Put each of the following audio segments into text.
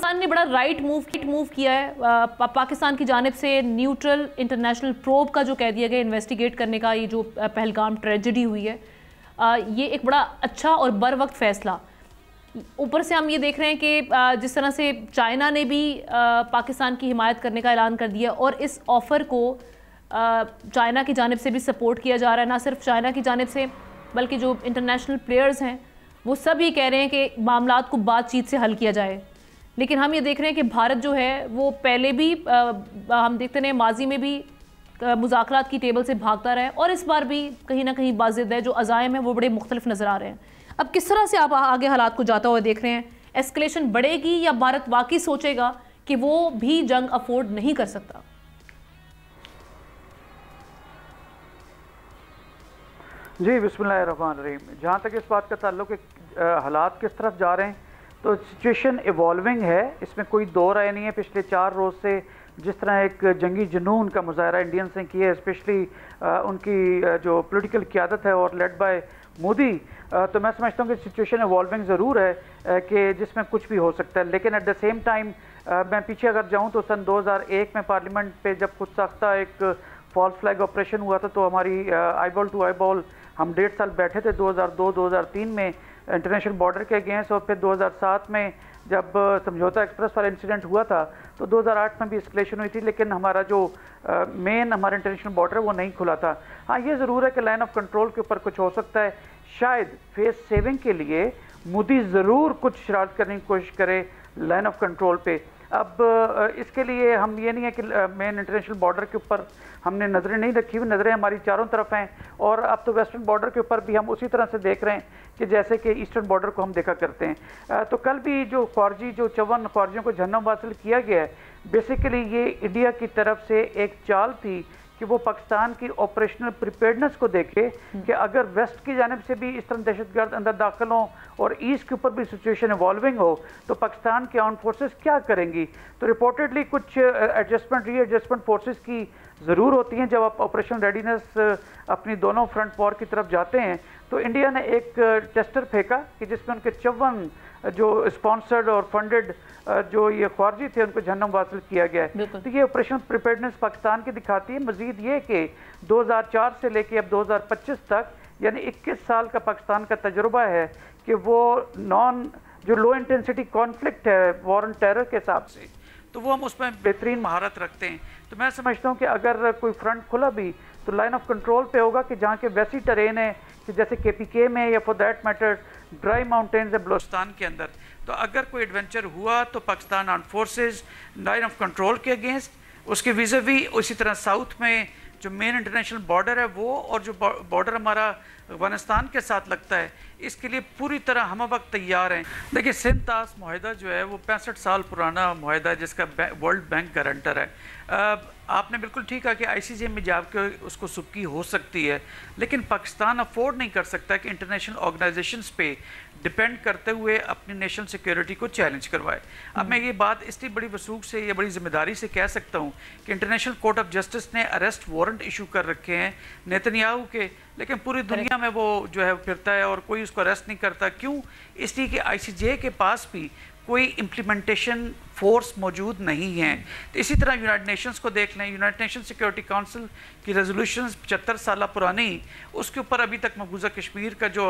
पाकिस्तान ने बड़ा right move किया है। पाकिस्तान की जानिब से न्यूट्रल इंटरनेशनल प्रोब का जो कह दिया गया इन्वेस्टिगेट करने का, ये जो पहलगाम ट्रेजेडी हुई है, ये एक बड़ा अच्छा और बर वक्त फैसला। ऊपर से हम ये देख रहे हैं कि जिस तरह से चाइना ने भी पाकिस्तान की हिमायत करने का ऐलान कर दिया और इस ऑफ़र को चाइना की जानिब से भी सपोर्ट किया जा रहा है। ना सिर्फ चाइना की जानिब से बल्कि जो इंटरनेशनल प्लेयर्स हैं वो सब ये कह रहे हैं कि मामलात को बातचीत से हल किया जाए। लेकिन हम ये देख रहे हैं कि भारत जो है वो पहले भी हम देखते हैं माजी में भी मुज़ाकरात की टेबल से भागता रहा है और इस बार भी कहीं ना कहीं बाज़िद है, जो अज़ाइम है वो बड़े मुख्तलिफ नज़र आ रहे हैं। अब किस तरह से आप आगे हालात को जाता हुआ देख रहे हैं? एस्केलेशन बढ़ेगी या भारत वाकई सोचेगा कि वो भी जंग अफोर्ड नहीं कर सकता? जी बिस्मिल्लाहिर्रहमानिर्रहीम। जहाँ तक इस बात का ताल्लुक है हालात किस तरफ जा रहे हैं, तो सिचुएशन इवॉल्विंग है, इसमें कोई दो राय नहीं है। पिछले 4 रोज़ से जिस तरह एक जंगी जुनून का मुजाहरा इंडियंस ने किया है, स्पेशली उनकी जो पॉलिटिकल क़ियादत है और लेड बाय मोदी, तो मैं समझता हूँ कि सिचुएशन इवॉल्विंग ज़रूर है कि जिसमें कुछ भी हो सकता है। लेकिन एट द सेम टाइम मैं पीछे अगर जाऊँ तो सन 2001 में पार्लियामेंट पे जब खुद साख्ता एक फॉल्स फ्लैग ऑपरेशन हुआ था, तो हमारी eyeball to eyeball हम 1.5 साल बैठे थे 2002-2003 में इंटरनेशनल बॉर्डर के अगेंस्ट, और फिर 2007 में जब समझौता एक्सप्रेस वाला इंसिडेंट हुआ था तो 2008 में भी एस्केलेशन हुई थी, लेकिन हमारा जो मेन हमारा इंटरनेशनल बॉर्डर है वो नहीं खुला था। हाँ, ये ज़रूर है कि लाइन ऑफ कंट्रोल के ऊपर कुछ हो सकता है। शायद फेस सेविंग के लिए मोदी ज़रूर कुछ शरारत करने की कोशिश करे लाइन ऑफ कंट्रोल पे। अब इसके लिए हम ये नहीं है कि मेन इंटरनेशनल बॉर्डर के ऊपर हमने नज़रें नहीं रखी हुई, नज़रें हमारी चारों तरफ हैं, और अब तो वेस्टर्न बॉर्डर के ऊपर भी हम उसी तरह से देख रहे हैं कि जैसे कि ईस्टर्न बॉर्डर को हम देखा करते हैं। तो कल भी जो फ़ौजी जो 54 फ़ौजियों को जहन्नम हासिल किया गया है, बेसिकली ये इंडिया की तरफ से एक चाल थी कि वो पाकिस्तान की ऑपरेशनल प्रिपेयर्डनेस को देखे कि अगर वेस्ट की जानिब से भी इस तरह दहशतगर्द अंदर दाखिल हों और ईस्ट के ऊपर भी सिचुएशन इवॉल्विंग हो तो पाकिस्तान की आर्म्ड फोर्सेस क्या करेंगी। तो रिपोर्टेडली कुछ एडजस्टमेंट री-एडजस्टमेंट फोर्सेस की ज़रूर होती हैं जब आप ऑपरेशन रेडीनेस अपनी दोनों फ्रंट वॉर की तरफ जाते हैं। तो इंडिया ने एक टेस्टर फेंका कि जिसमें उनके 54 जो स्पॉन्सर्ड और फंडेड जो ये ख्वारजी थे उनको जहन्नम हासिल किया गया है। तो ये ऑपरेशन प्रिपेयर्डनेस पाकिस्तान की दिखाती है। मजीद ये कि 2004 से लेके अब 2025 तक यानी 21 साल का पाकिस्तान का तजुर्बा है कि वो जो लो इंटेंसिटी कॉन्फ्लिक्ट है वॉर एंड टेरर के हिसाब से, तो वो हम उसमें बेहतरीन महारत रखते हैं। तो मैं समझता हूँ कि अगर कोई फ्रंट खुला भी तो लाइन ऑफ कंट्रोल पे होगा कि जहाँ के वैसी टरेन है कि जैसे KPK में या for that matter dry mountains है बलोचिस्तान के अंदर, तो अगर कोई एडवेंचर हुआ तो Pakistan armed forces line of control के अगेंस्ट, उसके वीज़ावी उसी तरह साउथ में जो मेन इंटरनेशनल बॉर्डर है वो, और जो बॉर्डर हमारा अफगानिस्तान के साथ लगता है, इसके लिए पूरी तरह हम वक्त तैयार हैं। देखिए, सिंध तास मुआहदा जो है वो 65 साल पुराना मुआहदा है जिसका वर्ल्ड बैंक गारंटर है। आपने बिल्कुल ठीक कहा कि ICJ में जाकर उसको सुबकी हो सकती है, लेकिन पाकिस्तान अफोर्ड नहीं कर सकता कि इंटरनेशनल ऑर्गेनाइजेशंस पे डिपेंड करते हुए अपनी नेशनल सिक्योरिटी को चैलेंज करवाए। अब मैं ये बात इसलिए बड़ी वसूख से या बड़ी जिम्मेदारी से कह सकता हूँ कि इंटरनेशनल कोर्ट ऑफ जस्टिस ने अरेस्ट वारंट इशू कर रखे हैं नेतन्याहू के, लेकिन पूरी दुनिया में वो जो है फिरता है और कोई उसको अरेस्ट नहीं करता। क्यों? इसलिए कि ICJ के पास भी कोई इम्प्लीमेंटेशन फोर्स मौजूद नहीं है। तो इसी तरह यूनाइटेड नेशंस को देख लें, यूनाइटेड नेशन सिक्योरिटी काउंसिल की रेजोल्यूशंस 75 साल पुरानी, उसके ऊपर अभी तक मकबूजा कश्मीर का जो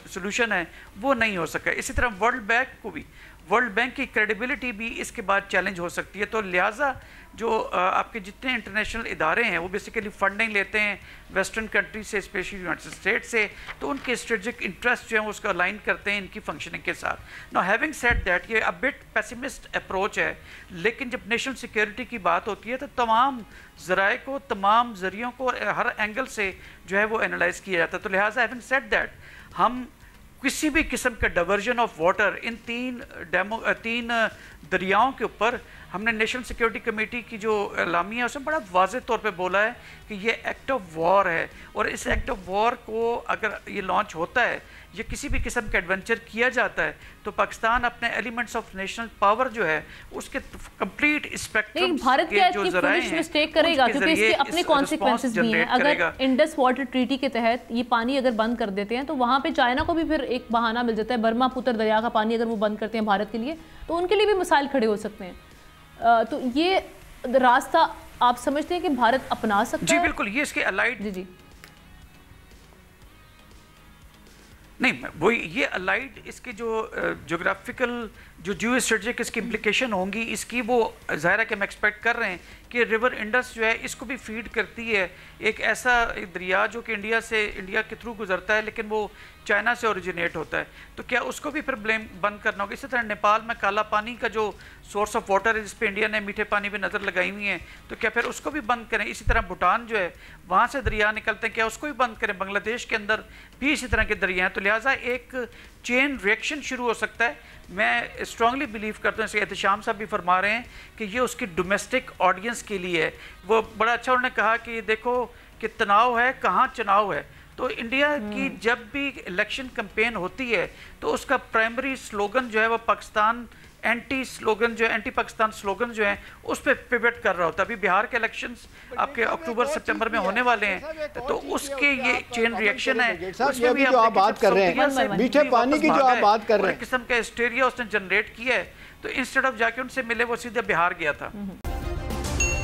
सोल्यूशन है वो नहीं हो सका। इसी तरह वर्ल्ड बैंक को भी, वर्ल्ड बैंक की क्रेडिबिलिटी भी इसके बाद चैलेंज हो सकती है। तो लिहाजा जो आपके जितने इंटरनेशनल इदारे हैं वो बेसिकली फंडिंग लेते हैं वेस्टर्न कंट्री से, स्पेशली यूनाइटेड स्टेट से, तो उनके स्ट्रेटेजिक इंटरेस्ट जो हैं उसको अलाइन करते हैं इनकी फंक्शनिंग के साथ। नाउ हैविंग सेड दैट, ये अ बिट पेसिमिस्ट अप्रोच है, लेकिन जब नेशनल सिक्योरिटी की बात होती है तो तमाम ज़राए को, तमाम ज़रियों को हर एंगल से जो है वो एनालाइज किया जाता है। तो लिहाजा हैविंग सेड दैट, हम किसी भी किस्म का डाइवर्जन ऑफ वाटर इन तीन दरियाओं के ऊपर हमने नेशनल सिक्योरिटी कमेटी की जो एलामी है उसमें बड़ा वाज़ेह तौर पे बोला है कि ये एक्ट ऑफ वॉर है, और इस एक्ट ऑफ वॉर को अगर ये लॉन्च होता है या किसी भी किस्म का एडवेंचर किया जाता है तो पाकिस्तान अपने एलिमेंट्स ऑफ नेशनल पावर जो है उसके कंप्लीट स्पेक्ट्रम भारत के जो फुलिश मिस्टेक करेगा, क्योंकि इसके अपने कॉन्सिक्वेंसेस भी हैं। अगर इंडस वाटर ट्रीटी के तहत ये पानी अगर बंद कर देते हैं तो वहाँ पे चाइना को भी फिर एक बहाना मिल जाता है। ब्रह्मपुत्र दरिया का पानी अगर वो बंद करते हैं भारत के लिए तो उनके लिए भी मसाइल खड़े हो सकते हैं। तो ये रास्ता आप समझते हैं कि भारत अपना सकता है? जी बिल्कुल, ये इसके अलाइड जी नहीं, वही ये अलाइड इसके जो जोग्राफिकल जो जियो स्ट्रेटेजिक इसकी इम्प्लीकेशन होंगी इसकी, वो ज़ाहिर है कि हम एक्सपेक्ट कर रहे हैं कि रिवर इंडस जो है इसको भी फीड करती है एक ऐसा दरिया जो कि इंडिया के थ्रू गुजरता है लेकिन वो चाइना से ओरिजिनेट होता है। तो क्या उसको भी फिर ब्लेम बंद करना होगा? इसी तरह नेपाल में काला पानी का जो सोर्स ऑफ वाटर है जिस पे इंडिया ने मीठे पानी पे नज़र लगाई हुई है, तो क्या फिर उसको भी बंद करें? इसी तरह भूटान जो है वहाँ से दरिया निकलते हैं, क्या उसको भी बंद करें? बांग्लादेश के अंदर भी इसी तरह के दरिया हैं। तो लिहाजा एक चेन रिएक्शन शुरू हो सकता है। मैं स्ट्रांगली बिलीव करता हूँ, जैसे एहतशाम साहब भी फरमा रहे हैं कि ये उसकी डोमेस्टिक ऑडियंस के लिए है। वो बड़ा अच्छा उन्होंने कहा कि देखो कि तनाव है कहाँ चुनाव है। तो इंडिया की जब भी इलेक्शन कैंपेन होती है तो उसका प्राइमरी स्लोगन जो है वो पाकिस्तान एंटी स्लोगन जो है, एंटी पाकिस्तान स्लोगन जो है उस पर पिवट कर रहा होता है। अभी बिहार के इलेक्शंस आपके अक्टूबर सितंबर में होने वाले हैं, तो उसके ये चेन रिएक्शन है। उसमें भी आप बात कर रहे हैं मीठे पानी की जो आप बात कर रहे हैं, किस्म का हिस्टेरिया उसने जनरेट किया है। तो इंस्टेड ऑफ जाके उनसे मिले वो सीधे बिहार गया था।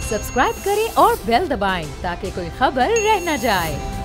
सब्सक्राइब करें और बेल दबाएं ताकि कोई खबर रह न जाए।